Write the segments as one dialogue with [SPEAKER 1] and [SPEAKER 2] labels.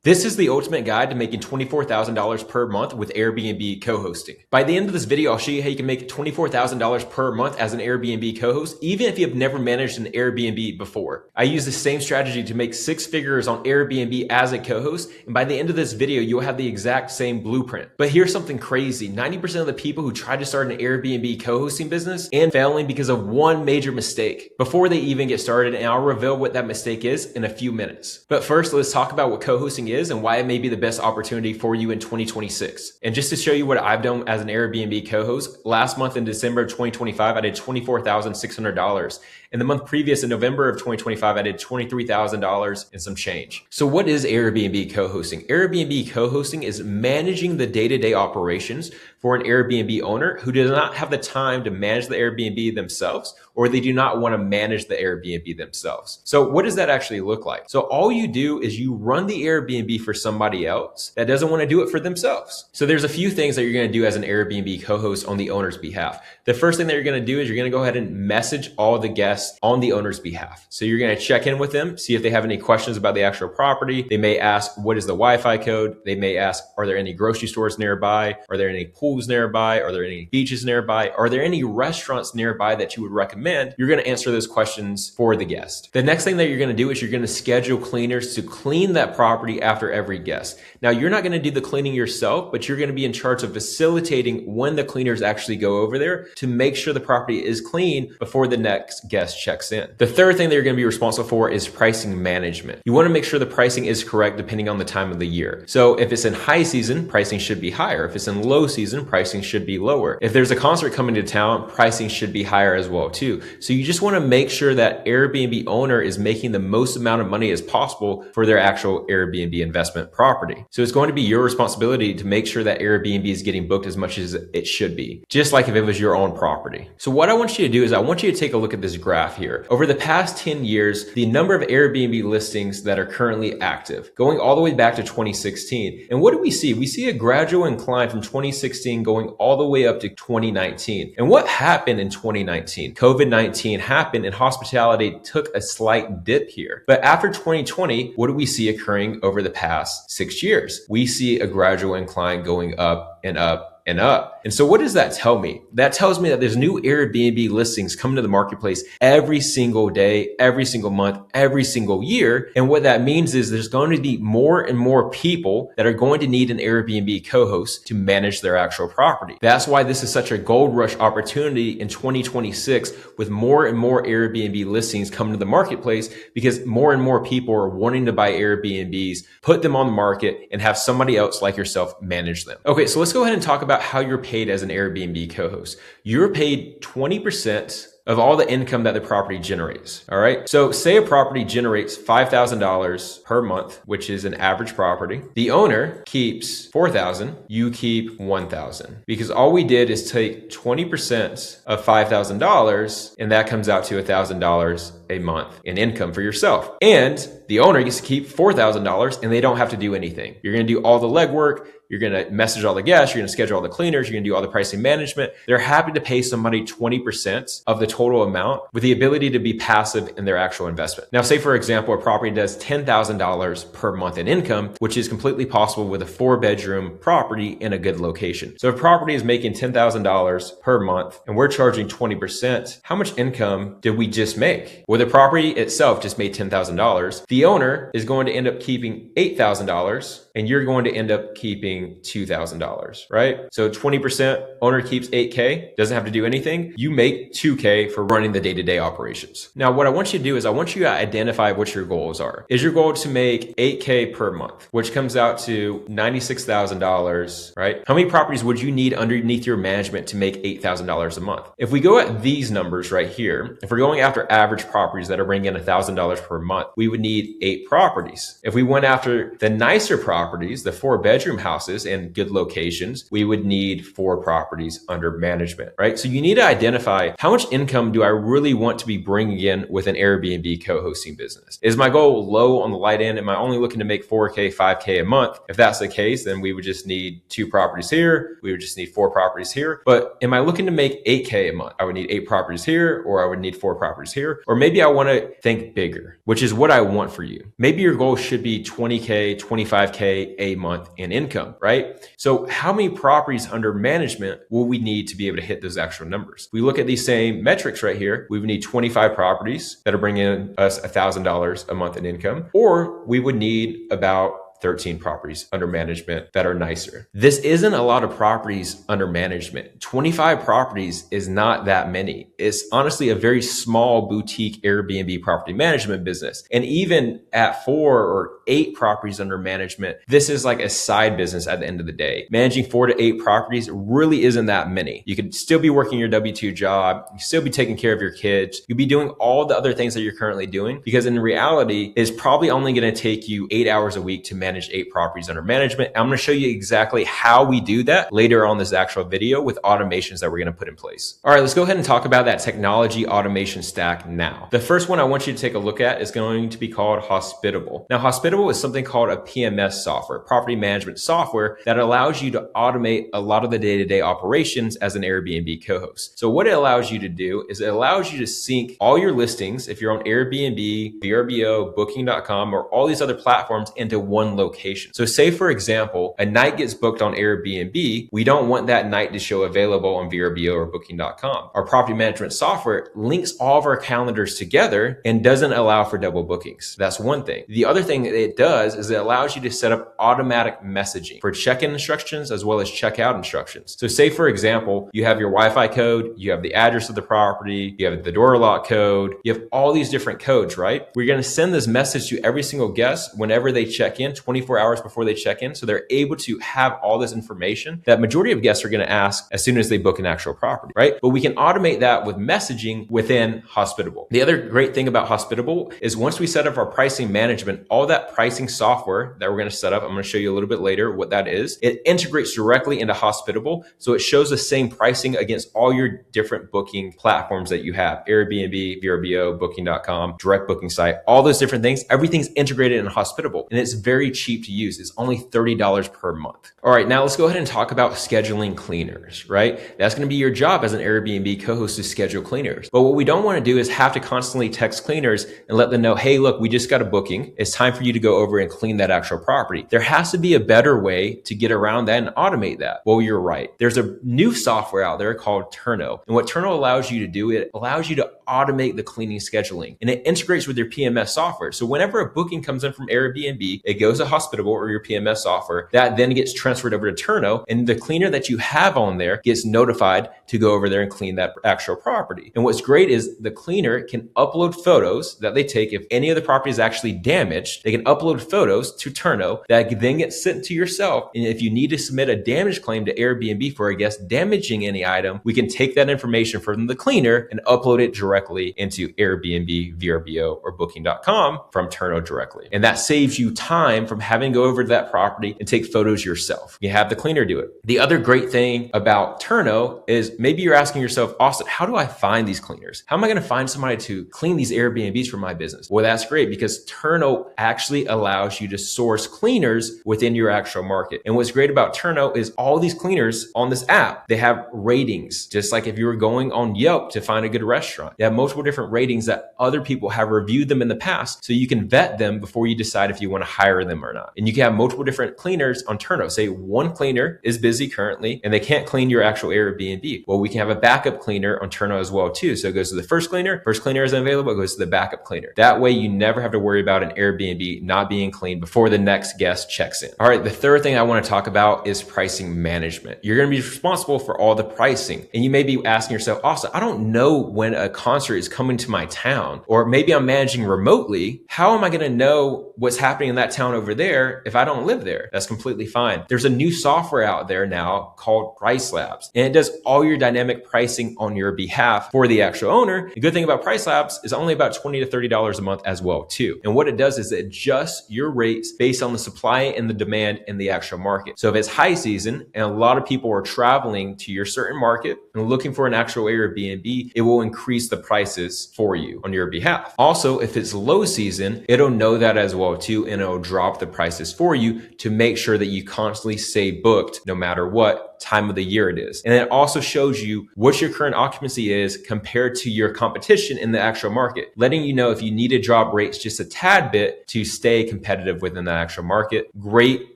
[SPEAKER 1] This is the ultimate guide to making $24,000 per month with Airbnb co-hosting. By the end of this video, I'll show you how you can make $24,000 per month as an Airbnb co-host, even if you have never managed an Airbnb before. I use the same strategy to make six figures on Airbnb as a co-host, and by the end of this video, you'll have the exact same blueprint. But here's something crazy. 90% of the people who try to start an Airbnb co-hosting business end failing because of one major mistake before they even get started, and I'll reveal what that mistake is in a few minutes. But first, let's talk about what co-hosting is and why it may be the best opportunity for you in 2026. And just to show you what I've done as an Airbnb co-host, last month in December of 2025, I did $24,600. In the month previous, in November of 2025, I did $23,000 and some change. So what is Airbnb co-hosting? Airbnb co-hosting is managing the day-to-day operations for an Airbnb owner who does not have the time to manage the Airbnb themselves, or they do not want to manage the Airbnb themselves. So what does that actually look like? So all you do is you run the Airbnb for somebody else that doesn't want to do it for themselves. So there's a few things that you're going to do as an Airbnb co-host on the owner's behalf. The first thing that you're going to do is you're going to go ahead and message all the guests on the owner's behalf. So you're going to check in with them, see if they have any questions about the actual property. They may ask, what is the Wi-Fi code? They may ask, are there any grocery stores nearby? Are there any pools nearby? Are there any beaches nearby? Are there any restaurants nearby that you would recommend? You're going to answer those questions for the guest. The next thing that you're going to do is you're going to schedule cleaners to clean that property after every guest. Now, you're not going to do the cleaning yourself, but you're going to be in charge of facilitating when the cleaners actually go over there to make sure the property is clean before the next guest checks in. The third thing that you're going to be responsible for is pricing management. You want to make sure the pricing is correct depending on the time of the year. So if it's in high season, pricing should be higher. If it's in low season, pricing should be lower. If there's a concert coming to town, pricing should be higher as well too. So you just want to make sure that Airbnb owner is making the most amount of money as possible for their actual Airbnb investment property. So it's going to be your responsibility to make sure that Airbnb is getting booked as much as it should be, just like if it was your own property. So what I want you to do is I want you to take a look at this graph here. Over the past 10 years, the number of Airbnb listings that are currently active, going all the way back to 2016. And what do we see? We see a gradual incline from 2016 going all the way up to 2019. And what happened in 2019? COVID-19 happened and hospitality took a slight dip here. But after 2020, what do we see occurring over the past 6 years? We see a gradual incline going up and up and up. And so what does that tell me? That tells me that there's new Airbnb listings coming to the marketplace every single day, every single month, every single year. And what that means is there's going to be more and more people that are going to need an Airbnb co-host to manage their actual property. That's why this is such a gold rush opportunity in 2026 with more and more Airbnb listings coming to the marketplace, because more and more people are wanting to buy Airbnbs, put them on the market, and have somebody else like yourself manage them. Okay, so let's go ahead and talk about how you're paid as an Airbnb co-host. You're paid 20% of all the income that the property generates. All right. So say a property generates $5,000 per month, which is an average property. The owner keeps $4,000. You keep $1,000, because all we did is take 20% of $5,000, and that comes out to $1,000 a month in income for yourself. And the owner gets to keep $4,000 and they don't have to do anything. You're going to do all the legwork. You're going to message all the guests. You're going to schedule all the cleaners. You're going to do all the pricing management. They're happy to pay somebody 20% of the total amount with the ability to be passive in their actual investment. Now, say for example, a property does $10,000 per month in income, which is completely possible with a 4-bedroom property in a good location. So if a property is making $10,000 per month and we're charging 20%, how much income did we just make? Well, the property itself just made $10,000. The owner is going to end up keeping $8,000 and you're going to end up keeping $2,000, right? So 20% owner keeps $8K, doesn't have to do anything. You make $2K for running the day-to-day operations. Now, what I want you to do is I want you to identify what your goals are. Is your goal to make $8K per month, which comes out to $96,000, right? How many properties would you need underneath your management to make $8,000 a month? If we go at these numbers right here, if we're going after average properties that are bringing in $1,000 per month, we would need 8 properties. If we went after the nicer properties, the 4-bedroom houses and good locations, we would need 4 properties under management, right? So you need to identify how much income do I really want to be bringing in with an Airbnb co-hosting business? Is my goal low on the light end? Am I only looking to make 4K, 5K a month? If that's the case, then we would just need 2 properties here. We would just need 4 properties here. But am I looking to make 8K a month? I would need 8 properties here, or I would need 4 properties here. Or maybe maybe I want to think bigger, which is what I want for you. Maybe your goal should be 20K, 25K a month in income, right? So how many properties under management will we need to be able to hit those actual numbers? We look at these same metrics right here. We would need 25 properties that are bringing us $1,000 a month in income, or we would need about 13 properties under management that are nicer. This isn't a lot of properties under management. 25 properties is not that many. It's honestly a very small boutique Airbnb property management business. And even at 4 or 8 properties under management, this is like a side business at the end of the day. Managing 4 to 8 properties really isn't that many. You could still be working your W-2 job. You still be taking care of your kids. You'd be doing all the other things that you're currently doing, because in reality, it's probably only going to take you 8 hours a week to manage 8 properties under management. I'm going to show you exactly how we do that later on this actual video with automations that we're going to put in place. All right, let's go ahead and talk about that technology automation stack now. The first one I want you to take a look at is going to be called Hospitable. Now, Hospitable is something called a PMS software, property management software, that allows you to automate a lot of the day-to-day operations as an Airbnb co-host. So what it allows you to do is it allows you to sync all your listings, if you're on Airbnb, VRBO, Booking.com, or all these other platforms, into one location. So say, for example, a night gets booked on Airbnb. We don't want that night to show available on VRBO or Booking.com. Our property management software links all of our calendars together and doesn't allow for double bookings. That's one thing. The other thing it does is it allows you to set up automatic messaging for check-in instructions as well as check-out instructions. So say, for example, you have your Wi-Fi code, you have the address of the property, you have the door lock code, you have all these different codes, right? We're going to send this message to every single guest whenever they check in, 24 hours before they check in. So they're able to have all this information that majority of guests are going to ask as soon as they book an actual property, right? But we can automate that with messaging within Hospitable. The other great thing about Hospitable is once we set up our pricing management, all that pricing software that we're going to set up, I'm going to show you a little bit later what that is. It integrates directly into Hospitable. So it shows the same pricing against all your different booking platforms that you have: Airbnb, VRBO, Booking.com, direct booking site, all those different things. Everything's integrated in Hospitable, and it's very cheap to use. It's only $30 per month. All right, now let's go ahead and talk about scheduling cleaners, right? That's going to be your job as an Airbnb co-host, to schedule cleaners. But what we don't want to do is have to constantly text cleaners and let them know, hey, look, we just got a booking. It's time for you to go over and clean that actual property. There has to be a better way to get around that and automate that. Well, you're right. There's a new software out there called Turno. And what Turno allows you to do, it allows you to automate the cleaning scheduling, and it integrates with your PMS software. So whenever a booking comes in from Airbnb, it goes to Hospitable or your PMS software. That then gets transferred over to Turno, and the cleaner that you have on there gets notified to go over there and clean that actual property. And what's great is the cleaner can upload photos that they take. If any of the property is actually damaged, they can upload photos to Turno that then get sent to yourself. And if you need to submit a damage claim to Airbnb for a guest damaging any item, we can take that information from the cleaner and upload it directly into Airbnb, VRBO, or Booking.com from Turno directly. And that saves you time from having to go over to that property and take photos yourself. You have the cleaner do it. The other great thing about Turno is maybe you're asking yourself, Austin, how do I find these cleaners? How am I going to find somebody to clean these Airbnbs for my business? Well, that's great, because Turno actually allows you to source cleaners within your actual market. And what's great about Turno is all these cleaners on this app, they have ratings, just like if you were going on Yelp to find a good restaurant. They have multiple different ratings that other people have reviewed them in the past, so you can vet them before you decide if you want to hire them or not. And you can have multiple different cleaners on Turno. Say one cleaner is busy currently and they can't clean your actual Airbnb. Well, we can have a backup cleaner on Turno as well too. So it goes to the first cleaner isn't available, it goes to the backup cleaner. That way you never have to worry about an Airbnb not being cleaned before the next guest checks in. All right, the third thing I want to talk about is pricing management. You're going to be responsible for all the pricing. And you may be asking yourself, also, I don't know when a concert is coming to my town, or maybe I'm managing remotely. How am I going to know what's happening in that town over there if I don't live there? That's completely fine. There's a new software out there now called Price Labs, and it does all your dynamic pricing on your behalf for the actual owner. The good thing about Price Labs is only about $20 to $30 a month as well too. And what it does is it adjusts your rates based on the supply and the demand in the actual market. So if it's high season and a lot of people are traveling to your certain market and looking for an actual Airbnb, it will increase the prices for you on your behalf. Also, if it's low season, it'll know that as well too, and it'll drop the prices for you to make sure that you constantly stay booked no matter what what time of the year it is. And it also shows you what your current occupancy is compared to your competition in the actual market, letting you know if you need to drop rates just a tad bit to stay competitive within the actual market. Great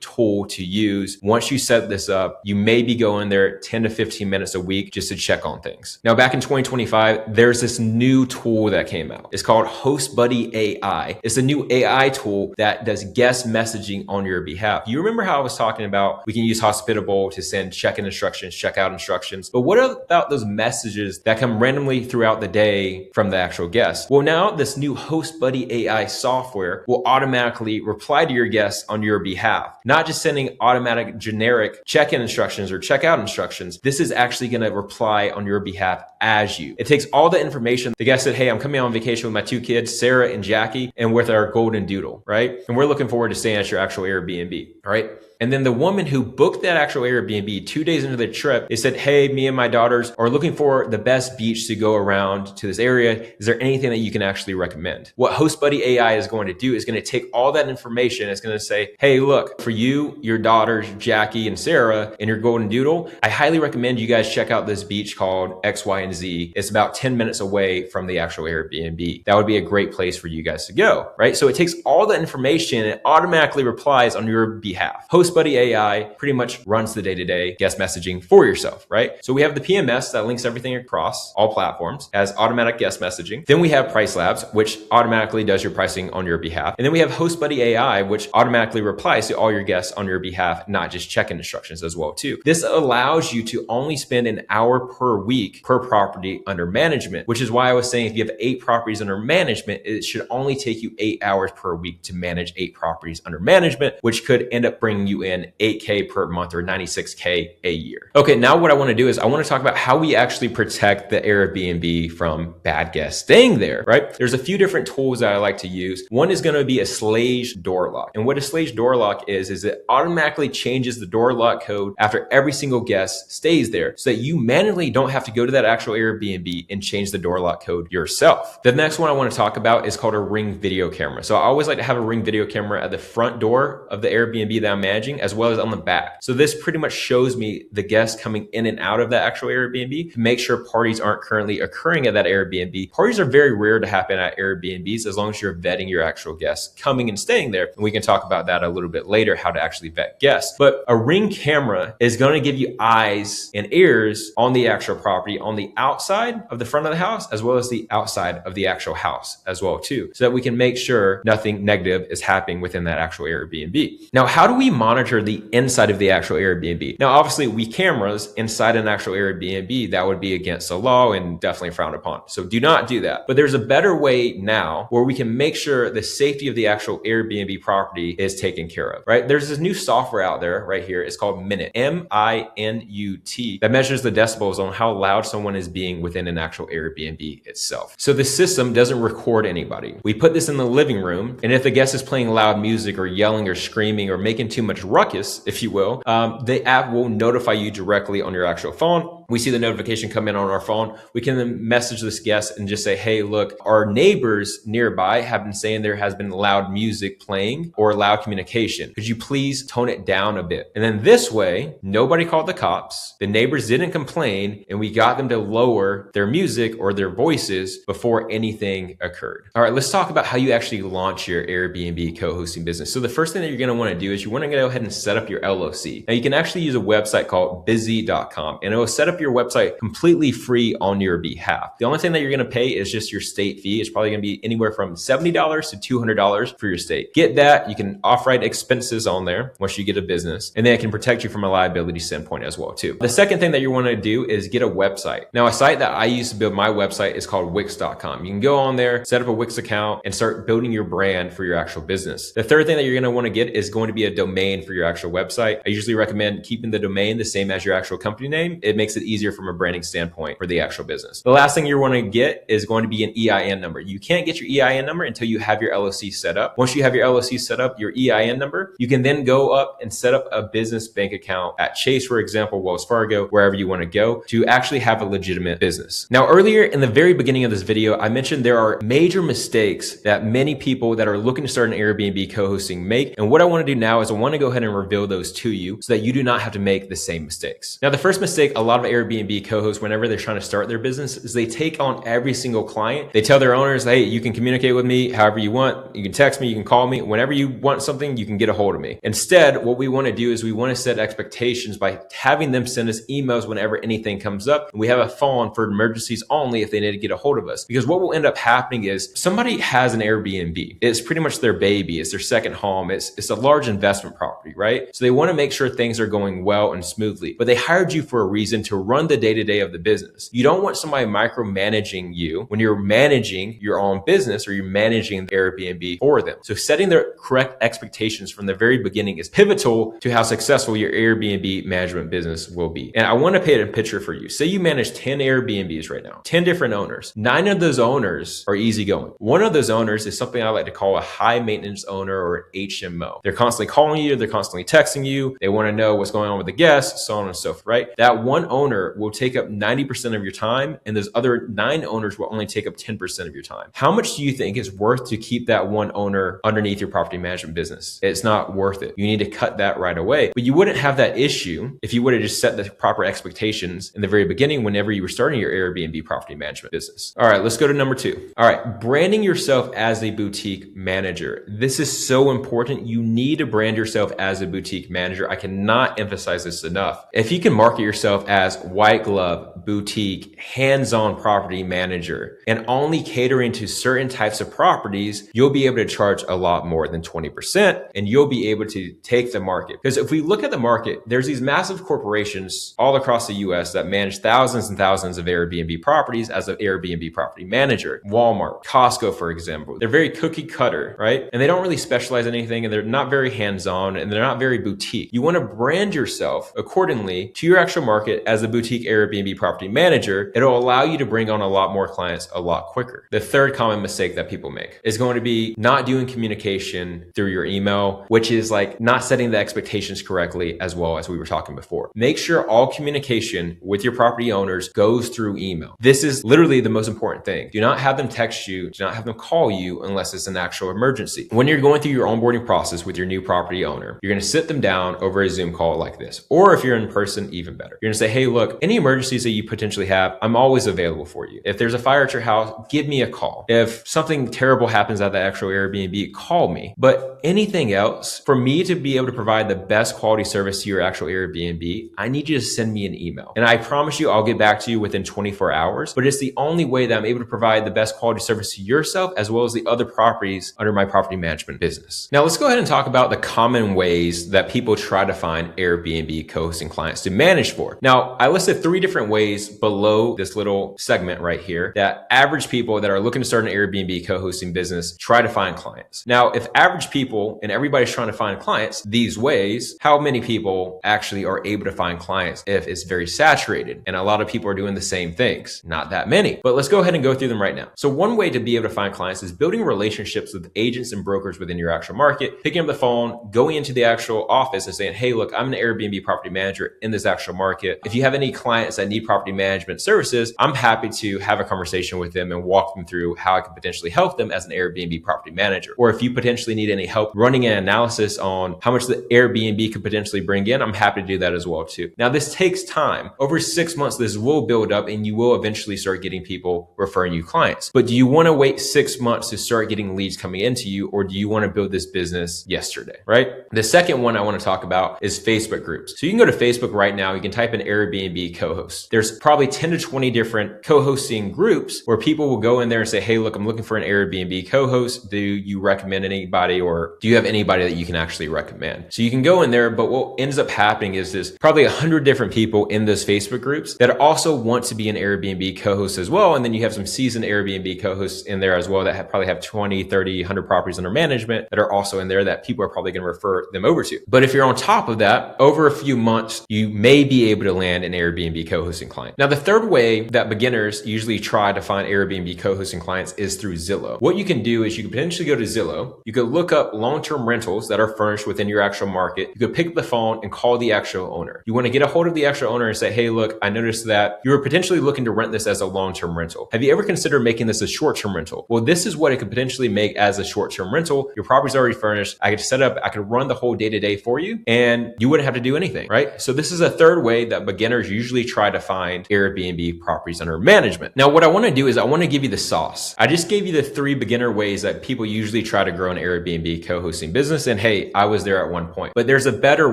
[SPEAKER 1] tool to use. Once you set this up, you may be going there 10 to 15 minutes a week just to check on things. Now, back in 2025, there's this new tool that came out. It's called HostBuddy AI. It's a new AI tool that does guest messaging on your behalf. You remember how I was talking about we can use Hospitable to send check-in instructions, check-out instructions, but what about those messages that come randomly throughout the day from the actual guest? Well, now this new HostBuddy AI software will automatically reply to your guests on your behalf, not just sending automatic generic check-in instructions or check-out instructions. This is actually going to reply on your behalf as you. It takes all the information. The guest said, hey, I'm coming on vacation with my two kids, Sarah and Jackie, and with our golden doodle, right? And we're looking forward to staying at your actual Airbnb, right? And then the woman who booked that actual Airbnb 2 days into the trip, they said, hey, me and my daughters are looking for the best beach to go around to this area. Is there anything that you can actually recommend? What HostBuddy AI is going to do is going to take all that information. It's going to say, hey, look, for you, your daughters, Jackie and Sarah, and your golden doodle, I highly recommend you guys check out this beach called X, Y, and Z. It's about 10 minutes away from the actual Airbnb. That would be a great place for you guys to go, right? So it takes all the information and it automatically replies on your behalf. HostBuddy AI pretty much runs the day-to-day guest messaging for yourself, right? So we have the PMS that links everything across all platforms, has automatic guest messaging. Then we have Price Labs, which automatically does your pricing on your behalf. And then we have HostBuddy AI, which automatically replies to all your guests on your behalf, not just check-in instructions as well too. This allows you to only spend an hour per week per property under management, which is why I was saying if you have 8 properties under management, it should only take you 8 hours per week to manage 8 properties under management, which could end up bringing you in $8K per month or $96K a year. Okay, now what I want to do is I want to talk about how we actually protect the Airbnb from bad guests staying there, right? There's a few different tools that I like to use. One is going to be a Slage door lock. And what a Slage door lock is it automatically changes the door lock code after every single guest stays there so that you manually don't have to go to that actual Airbnb and change the door lock code yourself. The next one I want to talk about is called a Ring video camera. So I always like to have a Ring video camera at the front door of the Airbnb that I'm managing, as well as on the back. So this pretty much shows me the guests coming in and out of that actual Airbnb to make sure parties aren't currently occurring at that Airbnb. Parties are very rare to happen at Airbnbs as long as you're vetting your actual guests coming and staying there. And we can talk about that a little bit later, how to actually vet guests. But a Ring camera is going to give you eyes and ears on the actual property, on the outside of the front of the house, as well as the outside of the actual house as well too, so that we can make sure nothing negative is happening within that actual Airbnb. Now, how do we monitor the inside of the actual Airbnb? Now, obviously, we cameras inside an actual Airbnb, that would be against the law and definitely frowned upon. So do not do that. But there's a better way now where we can make sure the safety of the actual Airbnb property is taken care of, right? There's this new software out there right here. It's called Minut, M-I-N-U-T, that measures the decibels on how loud someone is being within an actual Airbnb itself. So the system doesn't record anybody. We put this in the living room, and if the guest is playing loud music or yelling or screaming or making too much ruckus, if you will, the app will notify you directly on your actual phone. We see the notification come in on our phone. We can then message this guest and just say, hey, look, our neighbors nearby have been saying there has been loud music playing or loud communication. Could you please tone it down a bit? And then this way, nobody called the cops. The neighbors didn't complain, and we got them to lower their music or their voices before anything occurred. All right, let's talk about how you actually launch your Airbnb co-hosting business. So the first thing that you're going to want to do is you want to go ahead and set up your LLC. Now you can actually use a website called busy.com, and it will set up your website completely free on your behalf. The only thing that you're going to pay is just your state fee. It's probably going to be anywhere from $70 to $200 for your state. Get that. You can off-write expenses on there once you get a business, and then it can protect you from a liability standpoint as well too. The second thing that you want to do is get a website. Now, a site that I use to build my website is called Wix.com. You can go on there, set up a Wix account, and start building your brand for your actual business. The third thing that you're going to want to get is going to be a domain for your actual website. I usually recommend keeping the domain the same as your actual company name. It makes it easier from a branding standpoint for the actual business. The last thing you want to get is going to be an EIN number. You can't get your EIN number until you have your LLC set up. Once you have your LLC set up, your EIN number, you can then go up and set up a business bank account at Chase, for example, Wells Fargo, wherever you want to go to actually have a legitimate business. Now, earlier in the very beginning of this video, I mentioned there are major mistakes that many people that are looking to start an Airbnb co-hosting make. And what I want to do now is I want to go ahead and reveal those to you so that you do not have to make the same mistakes. Now, the first mistake a lot of Airbnb co-hosts, whenever they're trying to start their business, is they take on every single client. They tell their owners, hey, you can communicate with me however you want. You can text me, you can call me. Whenever you want something, you can get a hold of me. Instead, what we want to do is we want to set expectations by having them send us emails whenever anything comes up. And we have a phone for emergencies only if they need to get a hold of us. Because what will end up happening is somebody has an Airbnb. It's pretty much their baby. It's their second home. It's a large investment property, right? So they want to make sure things are going well and smoothly, but they hired you for a reason to run the day-to-day of the business. You don't want somebody micromanaging you when you're managing your own business or you're managing the Airbnb for them. So setting the correct expectations from the very beginning is pivotal to how successful your Airbnb management business will be. And I want to paint a picture for you. Say you manage 10 Airbnbs right now, 10 different owners. 9 of those owners are easygoing. One of those owners is something I like to call a high maintenance owner or an HMO. They're constantly calling you, they're constantly texting you, they want to know what's going on with the guests, so on and so forth, right? That one owner will take up 90% of your time, and those other 9 owners will only take up 10% of your time. How much do you think is worth to keep that one owner underneath your property management business? It's not worth it. You need to cut that right away. But you wouldn't have that issue if you would have just set the proper expectations in the very beginning whenever you were starting your Airbnb property management business. All right, let's go to number 2. All right, branding yourself as a boutique manager. This is so important. You need to brand yourself as a boutique manager. I cannot emphasize this enough. If you can market yourself as white glove, boutique, hands-on property manager, and only catering to certain types of properties, you'll be able to charge a lot more than 20%, and you'll be able to take the market. Because if we look at the market, there's these massive corporations all across the US that manage thousands and thousands of Airbnb properties as an Airbnb property manager. Walmart, Costco, for example. They're very cookie cutter, right? And they don't really specialize in anything, and they're not very hands-on, and they're not very boutique. You want to brand yourself accordingly to your actual market as a boutique Airbnb property manager. It'll allow you to bring on a lot more clients a lot quicker. The third common mistake that people make is going to be not doing communication through your email, which is like not setting the expectations correctly, as well as we were talking before. Make sure all communication with your property owners goes through email. This is literally the most important thing. Do not have them text you, do not have them call you unless it's an actual emergency. When you're going through your onboarding process with your new property owner, you're going to sit them down over a Zoom call like this. Or if you're in person, even better. You're going to say, hey, look, any emergencies that you potentially have, I'm always available for you. If there's a fire at your house, give me a call. If something terrible happens at the actual Airbnb, call me. But anything else, for me to be able to provide the best quality service to your actual Airbnb, I need you to send me an email. And I promise you, I'll get back to you within 24 hours, but it's the only way that I'm able to provide the best quality service to yourself as well as the other properties under my property management business. Now, let's go ahead and talk about the common ways that people try to find Airbnb co-hosting clients to manage for. Now, I listed 3 different ways below this little segment right here that average people that are looking to start an Airbnb co-hosting business try to find clients. Now, if average people and everybody's trying to find clients these ways, how many people actually are able to find clients if it's very saturated and a lot of people are doing the same things? Not that many, but let's go ahead and go through them right now. So one way to be able to find clients is building relationships with agents and brokers within your actual market, picking up the phone, going into the actual office and saying, hey, look, I'm an Airbnb property manager in this actual market. If you have any clients that need property management services, I'm happy to have a conversation with them and walk them through how I can potentially help them as an Airbnb property manager. Or if you potentially need any help running an analysis on how much the Airbnb could potentially bring in, I'm happy to do that as well too. Now, this takes time. Over 6 months, this will build up and you will eventually start getting people referring you clients. But do you want to wait 6 months to start getting leads coming into you, or do you want to build this business yesterday, right? The second one I want to talk about is Facebook groups. So you can go to Facebook right now. You can type in Airbnb co-host. There's probably 10 to 20 different co-hosting groups where people will go in there and say, hey, look, I'm looking for an Airbnb co-host. Do you recommend anybody, or do you have anybody that you can actually recommend? So you can go in there, but what ends up happening is there's probably 100 different people in those Facebook groups that also want to be an Airbnb co-host as well. And then you have some seasoned Airbnb co-hosts in there as well that probably have 20, 30, 100 properties under management that are also in there that people are probably going to refer them over to. But if you're on top of that, over a few months, you may be able to land an an Airbnb co-hosting client. Now, the third way that beginners usually try to find Airbnb co-hosting clients is through Zillow. What you can do is you can potentially go to Zillow. You could look up long-term rentals that are furnished within your actual market. You could pick up the phone and call the actual owner. You want to get a hold of the actual owner and say, hey, look, I noticed that you were potentially looking to rent this as a long-term rental. Have you ever considered making this a short-term rental? Well, this is what it could potentially make as a short-term rental. Your property's already furnished. I could set up, I could run the whole day-to-day for you, and you wouldn't have to do anything, right? So this is a third way that beginners usually try to find Airbnb properties under management. Now, what I want to do is I want to give you the sauce. I just gave you the 3 beginner ways that people usually try to grow an Airbnb co-hosting business. And hey, I was there at one point, but there's a better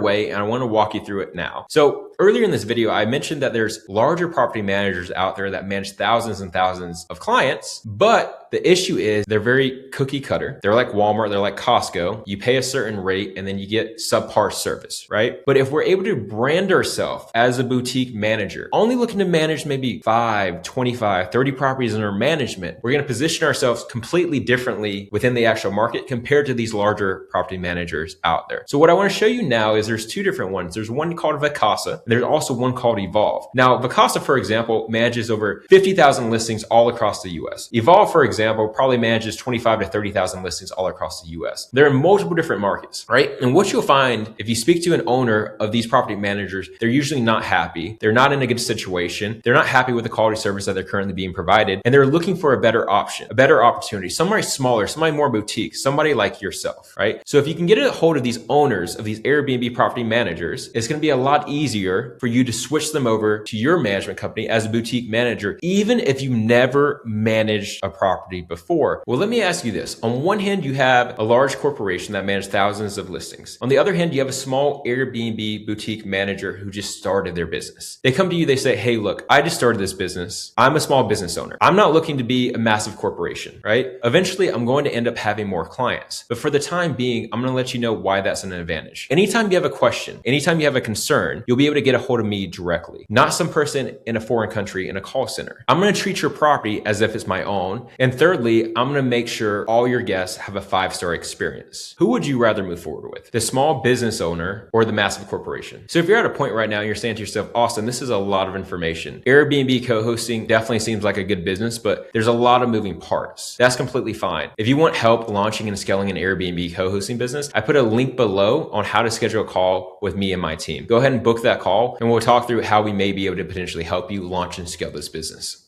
[SPEAKER 1] way, and I want to walk you through it now. So earlier in this video, I mentioned that there's larger property managers out there that manage thousands and thousands of clients, but the issue is they're very cookie cutter. They're like Walmart, they're like Costco. You pay a certain rate and then you get subpar service, right? But if we're able to brand ourselves as a boutique manager, only looking to manage maybe 5, 25, 30 properties under management, we're going to position ourselves completely differently within the actual market compared to these larger property managers out there. So what I want to show you now is there's 2 different ones. There's one called Vacasa, and there's also one called Evolve. Now, Vacasa, for example, manages over 50,000 listings all across the US. Evolve, for example, probably manages 25 to 30,000 listings all across the US. They're in multiple different markets, right? And what you'll find if you speak to an owner of these property managers, they're usually not happy. They're not in a good situation. They're not happy with the quality service that they're currently being provided. And they're looking for a better option, a better opportunity, somebody smaller, somebody more boutique, somebody like yourself, right? So if you can get a hold of these owners of these Airbnb property managers, it's going to be a lot easier for you to switch them over to your management company as a boutique manager, even if you never managed a property before. Well, let me ask you this. On one hand, you have a large corporation that manages thousands of listings. On the other hand, you have a small Airbnb boutique manager who just started their business. They come to you, they say, hey, look, I just started this business. I'm a small business owner. I'm not looking to be a massive corporation, right? Eventually, I'm going to end up having more clients. But for the time being, I'm going to let you know why that's an advantage. Anytime you have a question, anytime you have a concern, you'll be able to get a hold of me directly, not some person in a foreign country in a call center. I'm going to treat your property as if it's my own. And thirdly, I'm going to make sure all your guests have a 5-star experience. Who would you rather move forward with? The small business owner or the massive corporation? So if you're at a point right now and you're saying to yourself, Austin, this is a lot of information. Airbnb co-hosting definitely seems like a good business, but there's a lot of moving parts. That's completely fine. If you want help launching and scaling an Airbnb co-hosting business, I put a link below on how to schedule a call with me and my team. Go ahead and book that call and we'll talk through how we may be able to potentially help you launch and scale this business.